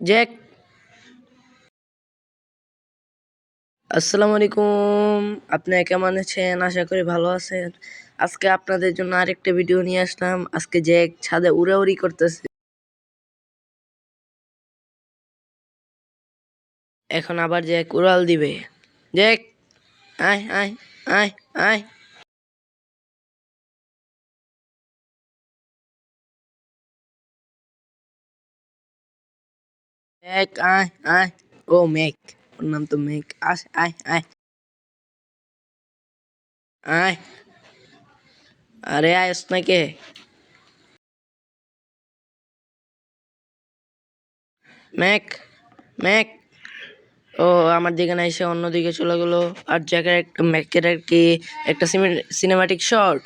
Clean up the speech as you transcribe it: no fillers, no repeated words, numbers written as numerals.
Jack, আসসালামু আলাইকুম। আপনারা কেমন আছেন? আশা করি ভালো আছেন। আজকে আপনাদের জন্য আরেকটা ভিডিও নিয়ে আসলাম। আজকে জ্যাক ছাদে উড়াউড়ি করতেছে। এখন আবার জ্যাক উড়াল দিবে। জ্যাক, আয় আয় আয় আয়। জ্যাক, আয় আয়। ও মেক, ওর নাম তো মেক। আয় আয় আয় আয়। আরে আয়স না কে? Mac, Mac. ও আমার দিকে না এসে অন্যদিকে চলে গেলো। আর জ্যাকের একটা ম্যাকের আর কি একটা সিনেমাটিক শট।